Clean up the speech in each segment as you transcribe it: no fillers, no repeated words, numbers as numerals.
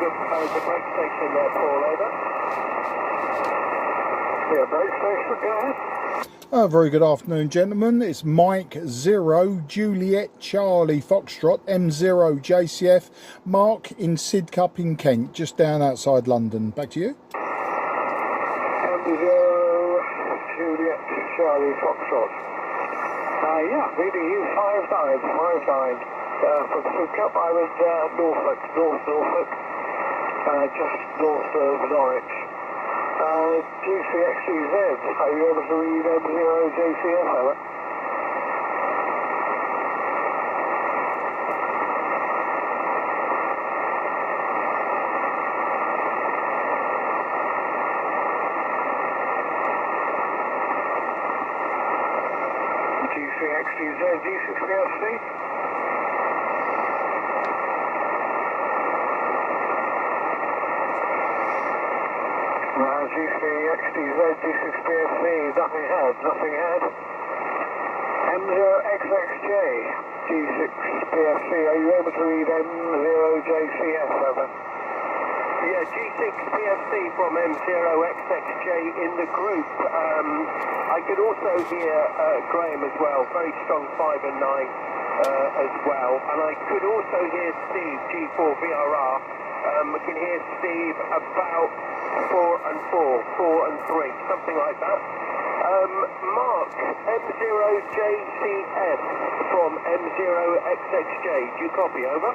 the brake station there, Paul, over. Yeah, brake station, go ahead. Very good afternoon, gentlemen. It's Mike 0 Juliet Charlie Foxtrot M0 JCF Mark in Sidcup in Kent, just down outside London. Back to you. M0 Juliet Charlie Foxtrot. Yeah, reading you 59. From Sidcup, I was Norfolk, just north of Norwich. GCXCZ, are you able to read M0 JCF, over? GCXCZ, G6PFC. GCXTZ, G6PFC, nothing had. M0XXJ, G6PFC, are you able to read M0JCF, over? Yeah, G6PFC from M0XXJ in the group. I could also hear Graham as well, very strong 5 and 9 as well. And I could also hear Steve, G4VRR. I can hear Steve about 4 and 3, something like that. Mark, M0JCF from M0XXJ, do you copy, over?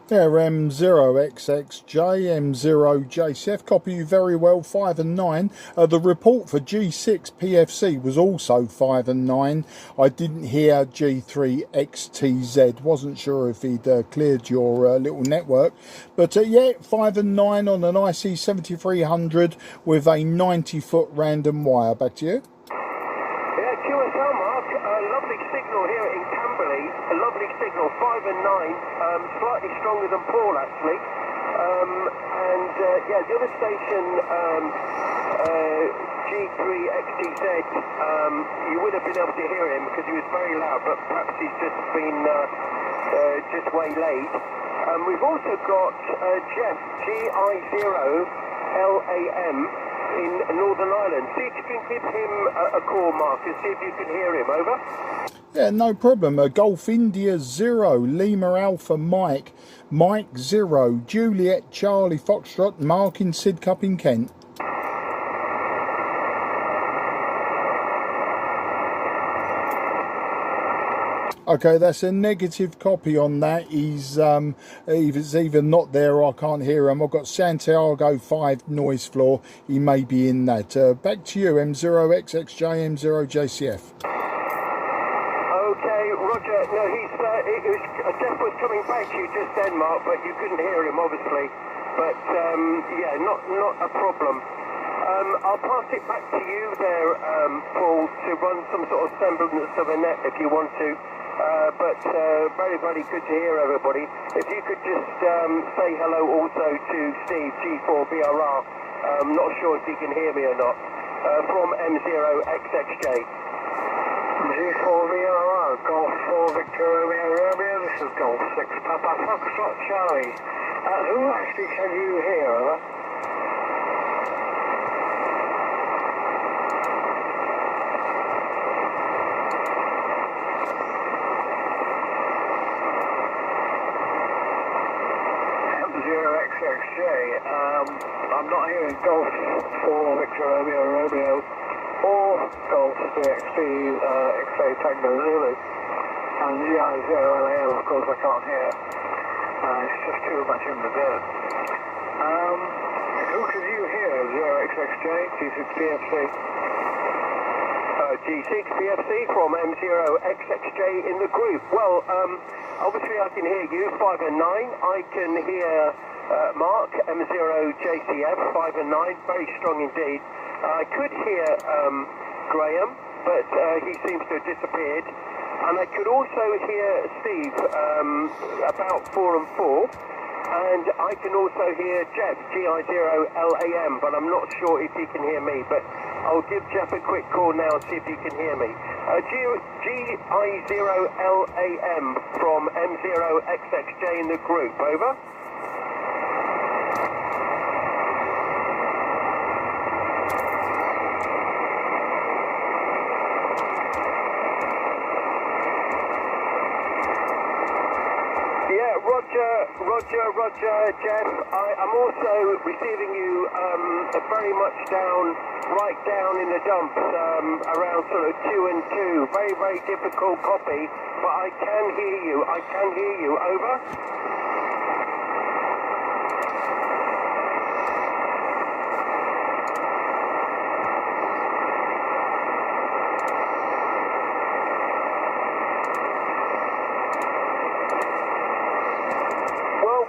Yeah, M0XXJ, M0JCF, copy you very well, 5 and 9. The report for G6PFC was also 5 and 9. I didn't hear G3XTZ, wasn't sure if he'd cleared your little network. But yeah, 5 and 9 on an IC-7300 with a 90-foot random wire. Back to you. Yeah, QSL, Mark, lovely signal here in Camberley, a lovely signal, 5 and 9, slightly stronger than Paul actually, yeah, the other station, G3XTZ, you would have been able to hear him because he was very loud, but perhaps he's just been just waylaid. We've also got Jeff, GI0LAM, in Northern Ireland. See if you can give him a call, Mark, and see if you can hear him, over? Yeah, no problem. Golf India 0, Lima Alpha Mike, Mike 0, Juliet Charlie Foxtrot, Mark in Sidcup in Kent. Okay, that's a negative copy on that. He's either not there or I can't hear him. I've got Santiago 5 noise floor. He may be in that. Back to you, M0XXJ, M0JCF. Okay, Roger. No, Jeff was coming back to you just then, Mark, but you couldn't hear him, obviously. But, yeah, not a problem. I'll pass it back to you there, Paul, to run some sort of semblance of a net if you want to. But very, very good to hear everybody. If you could just say hello also to Steve, G4VRR. I'm not sure if he can hear me or not, from M0XXJ. G4VRR, Golf 4 Victor Romeo, this is Golf 6 Papa Foxtrot Charlie. Who actually can you hear, over? M0XXJ, I'm not hearing Golf 4 Victor Romeo or Golf CXC X-ray Tango Zulu, and GI0LAM of course I can't hear. It's just too much in the dirt. Who could you hear? 0XXJ, G6PFC? G6PFC from M0XXJ in the group. Well, obviously I can hear you, 5 and 9. I can hear Mark, M0JCF, 5 and 9, very strong indeed. I could hear Graham, but he seems to have disappeared. And I could also hear Steve about 4 and 4. And I can also hear Jeff, GI0LAM, but I'm not sure if he can hear me. But I'll give Jeff a quick call now and see if he can hear me. GI0LAM from M0XXJ in the group, over. Roger, Jeff. I'm also receiving you very much right down in the dumps, around sort of 2 and 2. Very, very difficult copy, but I can hear you. Over.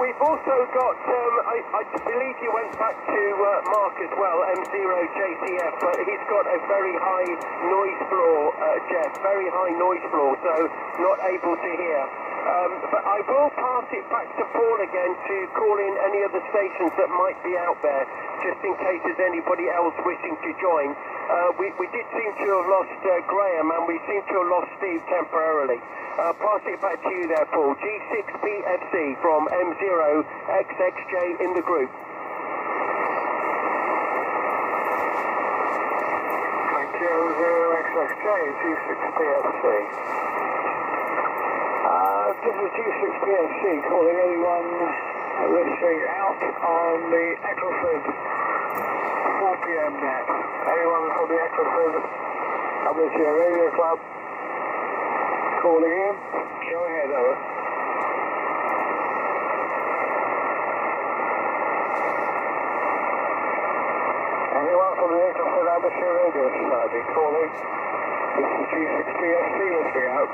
We've also got, I believe you went back to Mark as well, M0JCF, but he's got a very high noise floor, Jeff, very high noise floor, so not able to hear. But I will pass it back to Paul again to call in any other stations that might be out there, just in case there's anybody else wishing to join. We did seem to have lost Graham, and we seem to have lost Steve temporarily. Pass it back to you there, Paul. G6PFC from M0XXJ in the group. Thank you, M0XXJ, G6PFC. This is G6PFC calling anyone listening out on the Eccleford 4 PM net. Anyone from the Eccleford WTA Radio Club calling in? Go ahead, over. Anyone from the Eccleford WTA Radio Society calling? This is G6PFC listening out.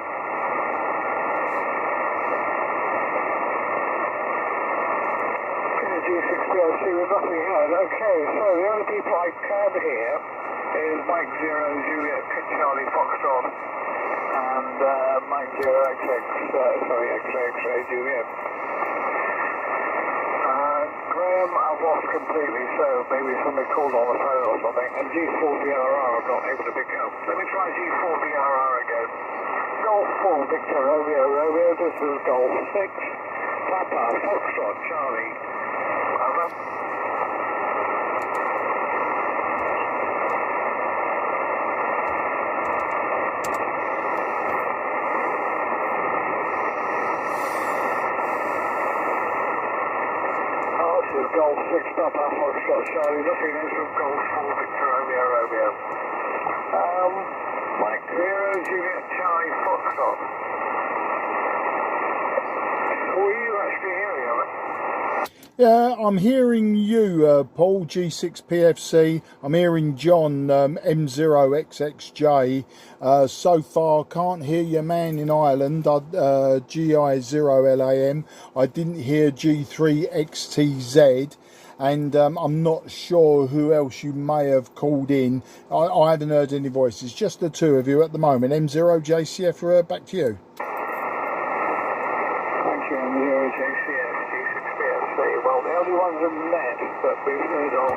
G6PFC with nothing heard. Okay, so the only people I can hear is Mike 0 Juliet Charlie Foxtrot and Mike 0 XXJ Juliet. Graham I've lost completely, so maybe somebody called on the phone or something. And G4BRR I'm not able to pick up. Let me try G4BRR again. Golf 4 Victor Romeo, this is Golf 6 Papa Foxtrot Charlie. Golf 6 Papa Foxtrot Charlie, looking in from Golf 4 Victor Romeo. Mike 0 Juliet Charlie Foxtrot. Were you actually hearing of it? Yeah, I'm hearing you, Paul, G6PFC. I'm hearing John, M0XXJ. So far, can't hear your man in Ireland, GI0LAM. I didn't hear G3XTZ. And I'm not sure who else you may have called in. I haven't heard any voices, just the two of you at the moment. M0JCF, back to you. Thank you, M0JCF, G6PFC. Well, the only ones in net that we've heard of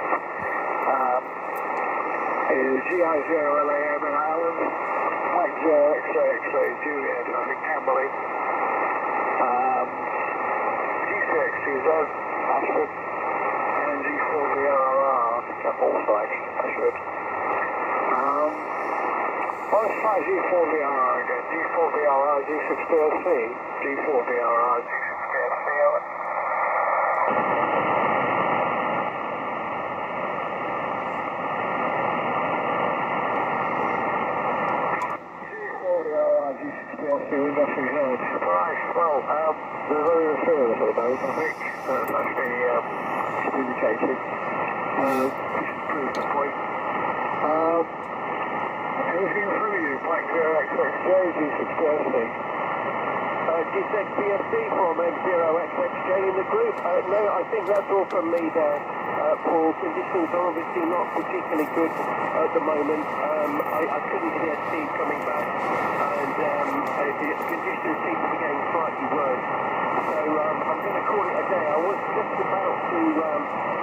is GI0LAM in Ireland, Mike 0XXJ Juliet, I think Camberley, G6XTZ, Ashford, and G4BRR, Capolside, Ashford. Let's try G4BRR again. G4BRR, G6PFC, G4BRR, G6PFC, over. G4BRR, G6PFC, we've nothing heard. Right, well, there's only a few of us at the moment, I think, that's actually communicated. Which proves the point. Anything through you, Mike 0XXJ, G6PFC? G6PFC from M0XXJ in the group. No, I think that's all from me there, Paul. Conditions are obviously not particularly good at the moment. I couldn't hear Steve coming back, and the conditions seem to be getting slightly worse. So I'm going to call it a day. I was just about to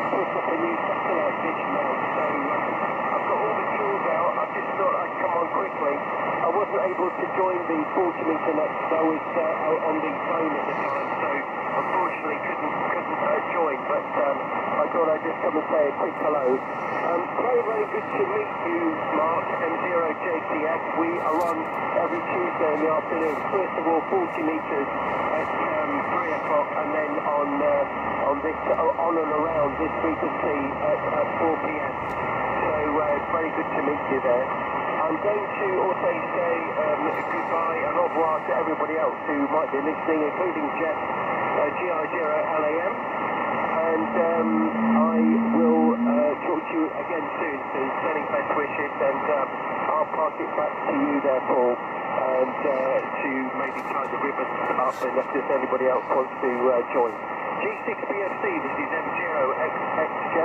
put up a new satellite dish now, so I've got all the tools out. I just thought I'd come on quickly. I wasn't able to join the 40-meter net because I was on the phone at the time, so unfortunately couldn't join. But I thought I'd just come and say a quick hello. Very, very good to meet you, Mark, M0JCF. We are on every Tuesday in the afternoon. First of all, 40 metres at 3 o'clock, and then on and around this frequency at 4 p.m. So it's very good to meet you there. I'm going to also say goodbye and au revoir to everybody else who might be listening, including Jeff, GI0LAM. And I will talk to you again soon. So sending best wishes, and I'll pass it back to you there, Paul, and to maybe tie the ribbon up unless there's anybody else wants to join. G6PFC, this is M0XXJ,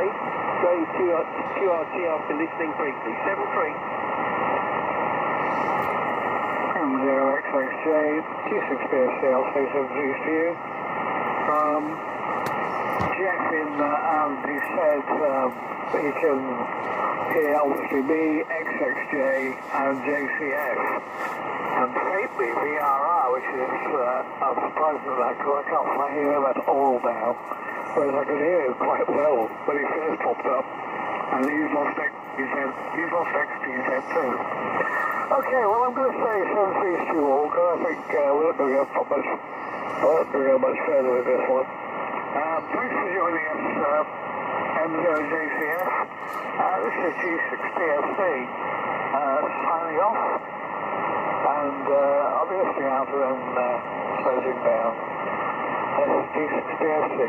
going to QRT after listening briefly. 73. M0XXJ, G6PFC, I'll say 73 to you. Jeff in he said he can hear obviously me, XXJ and JCF, and faintly VRR, which is I'm surprised at that because I can't quite hear him at all now, whereas I could hear him quite well when he first popped up, and he's lost XTZ too. Okay, well I'm going to say 73 to you all, because I think we're not going to go much further with this one. Thanks for joining us, M0JCF. This is G6PFC signing off, and I'll be listening out for them closing down. This is G6PFC.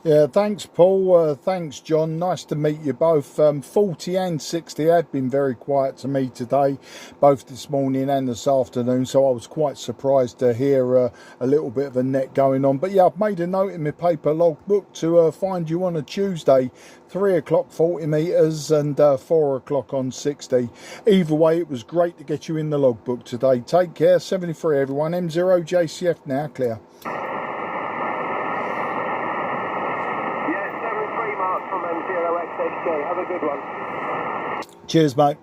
Yeah, thanks Paul, thanks John, nice to meet you both. 40 and 60 have been very quiet to me today, both this morning and this afternoon, so I was quite surprised to hear a little bit of a net going on. But yeah, I've made a note in my paper logbook to find you on a Tuesday, 3 o'clock 40 metres and 4 o'clock on 60. Either way, it was great to get you in the logbook today. Take care, 73 everyone, M0JCF now, clear. From M0XXJ. Have a good one. Cheers, mate.